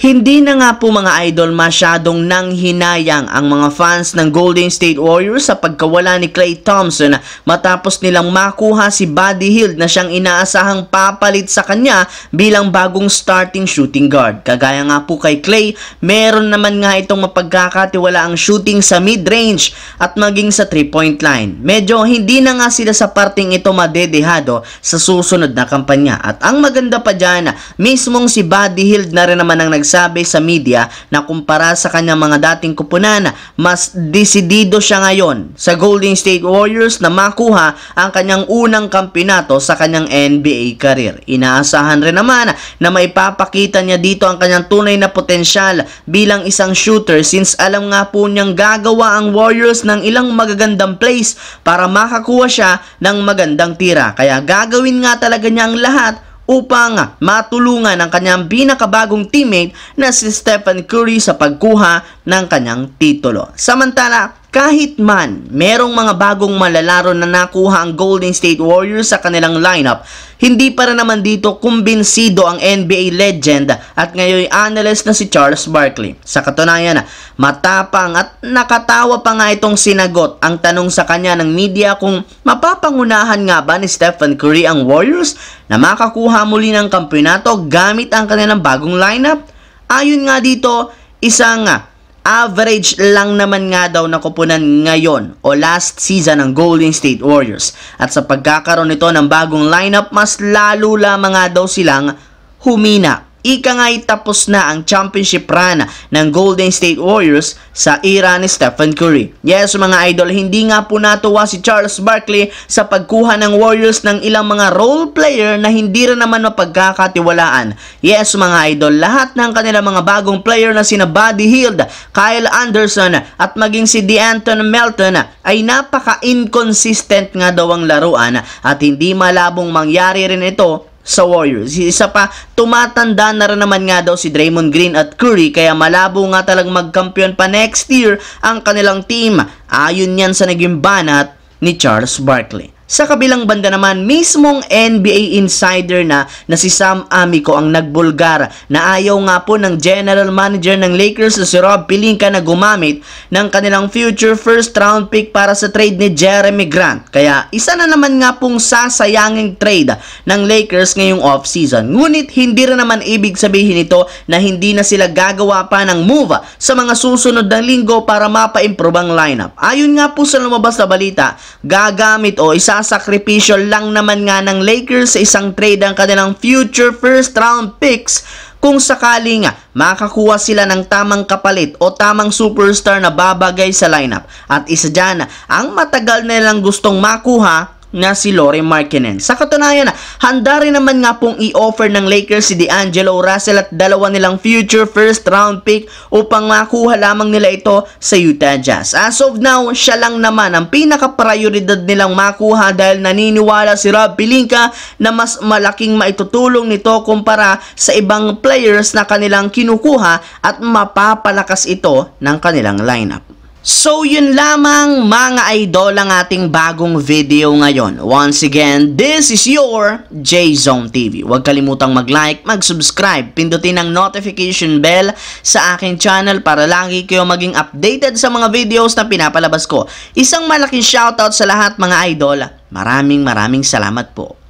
Hindi na nga po mga idol masyadong nanghinayang ang mga fans ng Golden State Warriors sa pagkawala ni Klay Thompson matapos nilang makuha si Buddy Hield na siyang inaasahang papalit sa kanya bilang bagong starting shooting guard. Kagaya nga po kay Klay, meron naman nga itong mapagkakatiwalaang shooting sa mid-range at maging sa 3-point line. Medyo hindi na nga sila sa parting ito madedehado sa susunod na kampanya. At ang maganda pa dyan, mismong si Buddy Hield na rin naman ang sabi sa media na kumpara sa kanyang mga dating kupunan, mas desidido siya ngayon sa Golden State Warriors na makuha ang kanyang unang kampeonato sa kanyang NBA career. Inaasahan rin naman na maipapakita niya dito ang kanyang tunay na potensyal bilang isang shooter since alam nga po niyang gagawa ang Warriors ng ilang magagandang plays para makakuha siya ng magandang tira. Kaya gagawin nga talaga niya ang lahat upang matulungan ang kanyang pinakabagong teammate na si Stephen Curry sa pagkuha ng kanyang titulo. Samantala, kahit man merong mga bagong malalaro na nakuha ang Golden State Warriors sa kanilang lineup, hindi pa rin naman dito kumbinsido ang NBA legend at ngayon analyst na si Charles Barkley. Sa katunayan, matapang at nakatawa pa nga itong sinagot ang tanong sa kanya ng media kung mapapangunahan nga ba ni Stephen Curry ang Warriors na makakuha muli ng kampeonato gamit ang kanilang bagong lineup. Ayon nga dito, isang average lang naman nga daw na kupunan ngayon o last season ng Golden State Warriors. At sa pagkakaroon nito ng bagong lineup, mas lalo lamang nga daw silang humina. Ika nga'y tapos na ang championship run ng Golden State Warriors sa era ni Stephen Curry. Yes mga idol, hindi nga po natuwa si Charles Barkley sa pagkuha ng Warriors ng ilang mga role player na hindi rin naman mapagkakatiwalaan. Yes mga idol, lahat ng kanilang mga bagong player na sina Buddy Hield, Kyle Anderson at maging si DeAnthony Melton ay napaka-inconsistent nga daw ang laruan at hindi malabong mangyari rin ito sa Warriors. Isa pa, tumatanda na rin naman nga daw si Draymond Green at Curry kaya malabo nga talagang magkampiyon pa next year ang kanilang team. Ayon yan sa naging banat ni Charles Barkley. Sa kabilang banda naman, mismong NBA insider na si Sam Amico ang nagbulgar na ayaw nga po ng general manager ng Lakers na si Rob Pelinka na gumamit ng kanilang future first round pick para sa trade ni Jeremy Grant. Kaya isa na naman nga pong sasayanging trade ng Lakers ngayong off-season. Ngunit hindi rin naman ibig sabihin ito na hindi na sila gagawa pa ng move sa mga susunod na linggo para mapa-improve ang lineup. Ayon nga po sa lumabas na balita, gagamit o sakripisyo lang naman nga ng Lakers sa isang trade ang kanilang future first round picks kung sakaling makakuha sila ng tamang kapalit o tamang superstar na babagay sa lineup. At isa dyan ang matagal nilang gustong makuha na si Lauri Markkanen. Sa katunayan, handa rin naman nga pong i-offer ng Lakers si D'Angelo Russell at dalawa nilang future first round pick upang makuha lamang nila ito sa Utah Jazz. As of now, siya lang naman ang pinaka-prioridad nilang makuha dahil naniniwala si Rob Pelinka na mas malaking maitutulong nito kumpara sa ibang players na kanilang kinukuha at mapapalakas ito ng kanilang lineup. So yun lamang mga idol ang ating bagong video ngayon. Once again, this is your J-Zone TV. Huwag kalimutang mag-like, mag-subscribe, pindutin ang notification bell sa aking channel para lagi kayo maging updated sa mga videos na pinapalabas ko. Isang malaking shoutout sa lahat mga idol. Maraming salamat po.